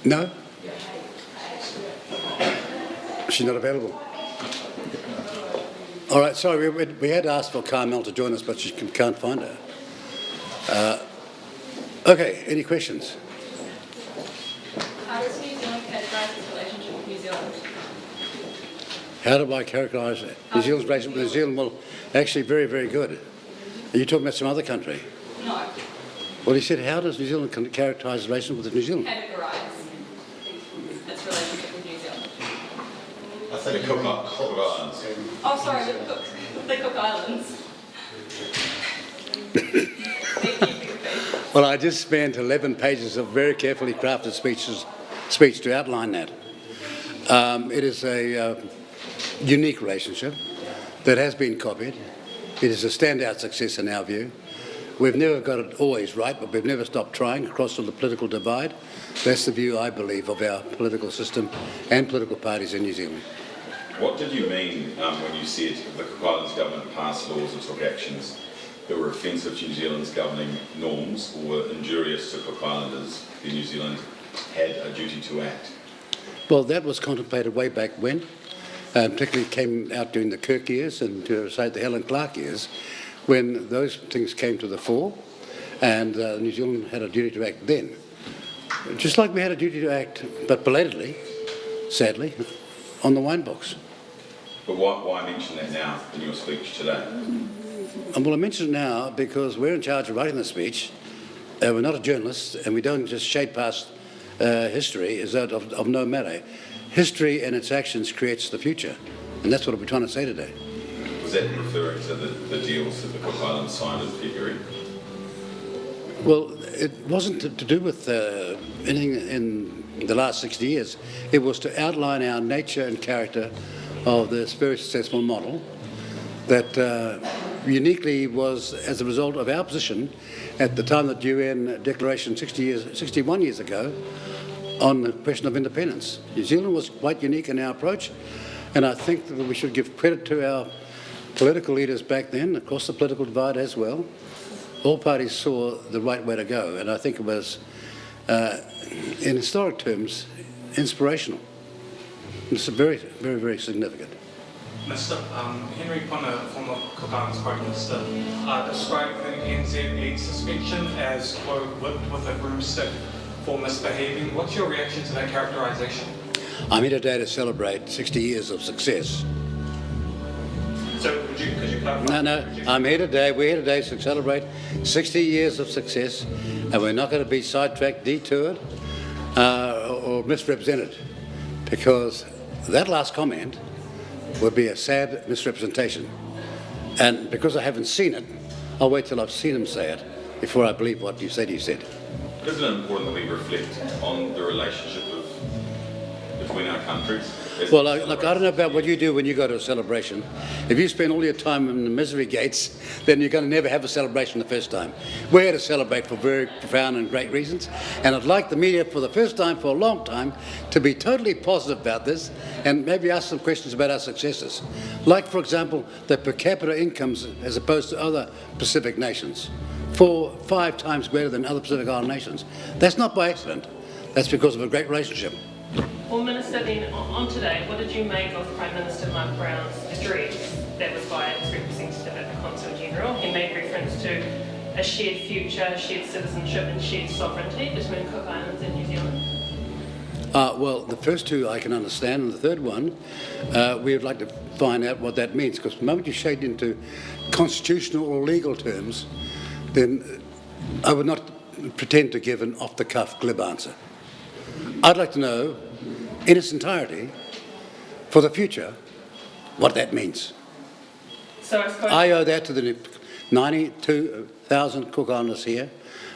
No? She's not available. All right, sorry, we had asked for Carmel to join us, but she can't find her. Okay, any questions? How does New Zealand categorise its relationship with New Zealand? How do I characterise New Zealand's relationship with New Zealand? Well, actually very, very good. Are you talking about some other country? No. Well, he said, how does New Zealand characterise its relationship with New Zealand? Categorise its relationship with New Zealand. I think Cook Islands. Oh, sorry, the Cook Islands. Thank you for your patience. Well, I just spent 11 pages of very carefully crafted speech to outline that. It is a unique relationship that has been copied. It is a standout success in our view. We've never got it always right, but we've never stopped trying across the political divide. That's the view, I believe, of our political system and political parties in New Zealand. What did you mean when you said the Cook Islands government passed laws and took actions that were offensive to New Zealand's governing norms or were injurious to Cook Islanders? The New Zealand had a duty to act. Well, that was contemplated way back when, particularly came out during the Kirk years and to say the Helen Clark years, when those things came to the fore, and New Zealand had a duty to act then. Just like we had a duty to act, but belatedly, sadly, on the wine box. But why mention that now in your speech today? Well, I mention it now because we're in charge of writing the speech. We're not a journalist, and we don't just shade past history is that of no matter. History and its actions creates the future, and that's what we're trying to say today. Was that referring to the deals that the Cook Islands signed in February? Well, it wasn't to do with anything in the last 60 years. It was to outline our nature and character of this very successful model that uniquely was as a result of our position at the time that UN declaration 61 years ago on the question of independence. New Zealand was quite unique in our approach, and I think that we should give credit to our political leaders back then, across the political divide as well. All parties saw the right way to go, and I think it was, in historic terms, inspirational. It's very, very, very significant. Mr. Henry Ponner, former Cook Islands Prime Minister, described the NZ suspension as, quote, whipped with a broomstick for misbehaving. What's your reaction to that characterisation? I'm here today to celebrate 60 years of success. So could you clarify? No, I'm here today, we're here today to celebrate 60 years of success, and we're not going to be sidetracked, detoured, or misrepresented, because that last comment would be a sad misrepresentation. And because I haven't seen it, I'll wait till I've seen him say it before I believe what you said he said. Isn't it important that we reflect on the relationship between our countries? Well, look, I don't know about what you do when you go to a celebration. If you spend all your time in the misery gates, then you're going to never have a celebration the first time. We're here to celebrate for very profound and great reasons, and I'd like the media for the first time for a long time to be totally positive about this and maybe ask some questions about our successes. Like, for example, the per capita incomes as opposed to other Pacific nations. 4-5 times greater than other Pacific Island nations. That's not by accident. That's because of a great relationship. Well, Minister, then on today, what did you make of Prime Minister Mark Brown's address that was by his representative at the Consul General? He made reference to a shared future, shared citizenship and shared sovereignty between Cook Islands and New Zealand. Well, the first two I can understand, and the third one, we would like to find out what that means, because the moment you shade into constitutional or legal terms, then I would not pretend to give an off-the-cuff glib answer. I'd like to know, in its entirety, for the future, what that means. So I suppose I owe that to the 92,000 Cook Islanders here,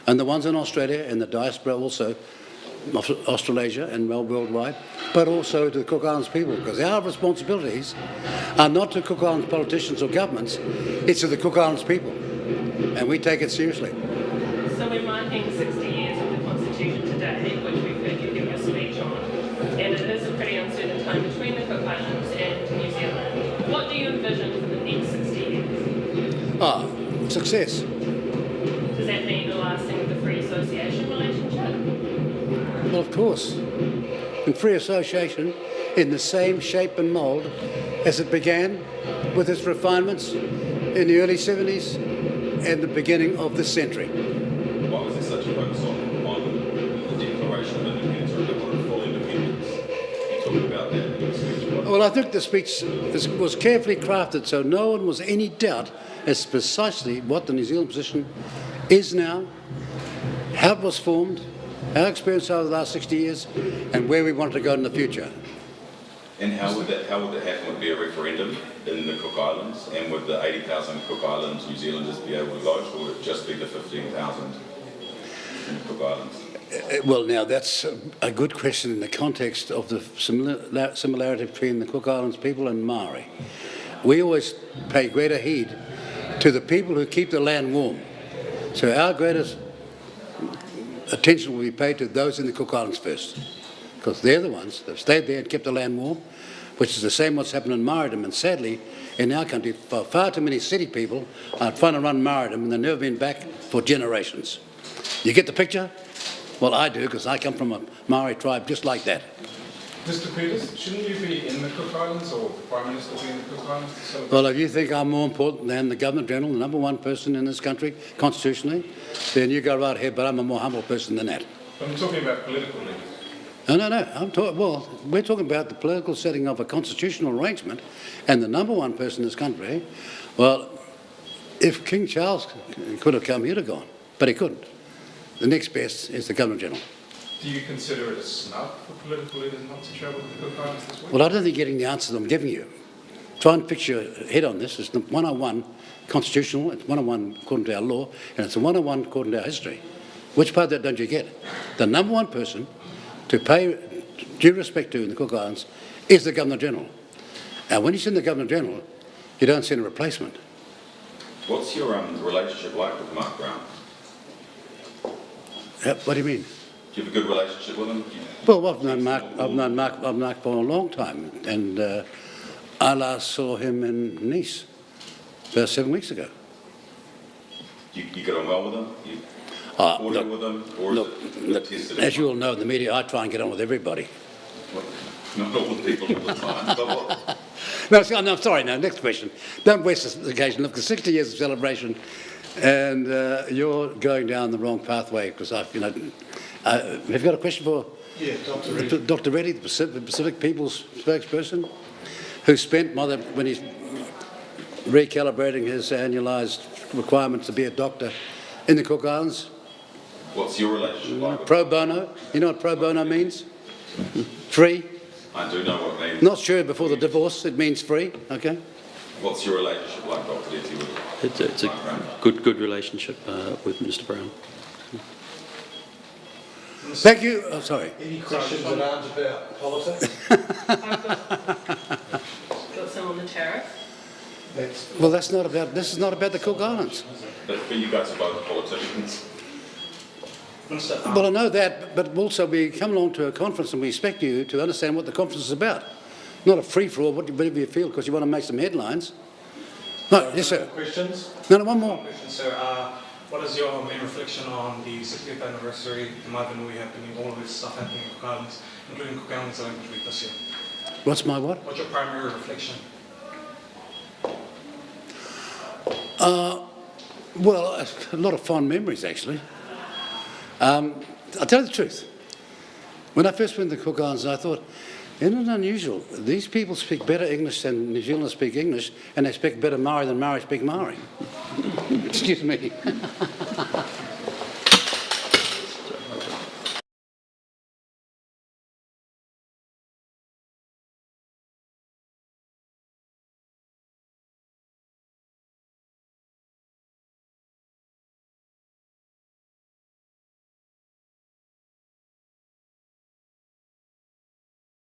and the ones in Australia and the diaspora also, Australasia and worldwide, but also to the Cook Islands people, because our responsibilities are not to Cook Islands politicians or governments, it's to the Cook Islands people, and we take it seriously. So we're marking 60 years of the Constitution today, which we've heard you give your speech on, and it is a pretty uncertain time between the Cook Islands and New Zealand. What do you envision for the next 60 years? Success. Does that mean the lasting of the free association relationship? Well, of course. In free association, in the same shape and mould as it began with its refinements in the early 70s and the beginning of this century. Why was there such a focus on the Declaration of Independence, or they wanted full independence? You talked about that in your speech. Well, I think the speech was carefully crafted so no one was any doubt as to precisely what the New Zealand position is now, how it was formed, our experience over the last 60 years, and where we want to go in the future. And how would that happen? Would it be a referendum in the Cook Islands? And would the 80,000 Cook Islands New Zealanders be able to vote, or would it just be the 15,000 in the Cook Islands? Well, now that's a good question in the context of the similarity between the Cook Islands people and Maori. We always pay greater heed to the people who keep the land warm. So our greatest attention will be paid to those in the Cook Islands first, because they're the ones that have stayed there and kept the land warm, which is the same what's happened in Maoridom. And sadly, in our country, far too many city people are trying to run Maoridom and they've never been back for generations. You get the picture? Well, I do, because I come from a Maori tribe just like that. Mr. Peters, shouldn't you be in the Cook Islands, or the Prime Minister be in the Cook Islands to celebrate? Well, if you think I'm more important than the Governor-General, the number one person in this country, constitutionally, then you go right ahead, but I'm a more humble person than that. I'm talking about political leaders. No. We're talking about the political setting of a constitutional arrangement, and the number one person in this country, well, if King Charles could have come, he'd have gone, but he couldn't. The next best is the Governor-General. Do you consider it a snub for political leaders not to travel to the Cook Islands this week? Well, I don't think you're getting the answers I'm giving you. Try and fix your head on this. It's 101 constitutional, it's 101 according to our law, and it's a 101 according to our history. Which part of that don't you get? The number one person to pay due respect to in the Cook Islands is the Governor-General. And when you send the Governor-General, you don't send a replacement. What's your relationship like with Mark Brown? What do you mean? Do you have a good relationship with him? Well, I've known Mark for a long time, and I last saw him in Nice about 7 weeks ago. You get on well with him? You order with him? Or is it tested? As you all know in the media, I try and get on with everybody. Well, not all the people all the time, but what? No, sorry, next question. Don't waste this occasion. Look, the 60 years of celebration, and you're going down the wrong pathway, because have you got a question for Dr. Reti, the Pacific People's spokesperson, who spent, when he's recalibrating his annualised requirements to be a doctor in the Cook Islands? What's your relationship like with Pro bono. You know what pro bono means? Free. I do know what it means. Not sure before the divorce, it means free, okay? What's your relationship like, Dr. Reti, with It's a Mark Brown? good relationship with Mr. Brown. Thank you. Oh, sorry. Any questions that aren't about politics? Got some on the tariff. Well, this is not about the Cook Islands. But you guys are both politicians. Well, I know that, but also we come along to a conference and we expect you to understand what the conference is about. Not a free-for-all, whatever you feel, because you want to make some headlines. No, yes, sir. Questions? No, one more. Question, sir. What is your main reflection on the 60th anniversary, the Maivanui happening, all of this stuff happening in Cook Islands, including Cook Islands Language Week this year? What's my what? What's your primary reflection? Well, a lot of fond memories, actually. I'll tell you the truth. When I first went to the Cook Islands, I thought, isn't it unusual? These people speak better English than New Zealanders speak English, and they speak better Maori than Maori speak Maori. Excuse me.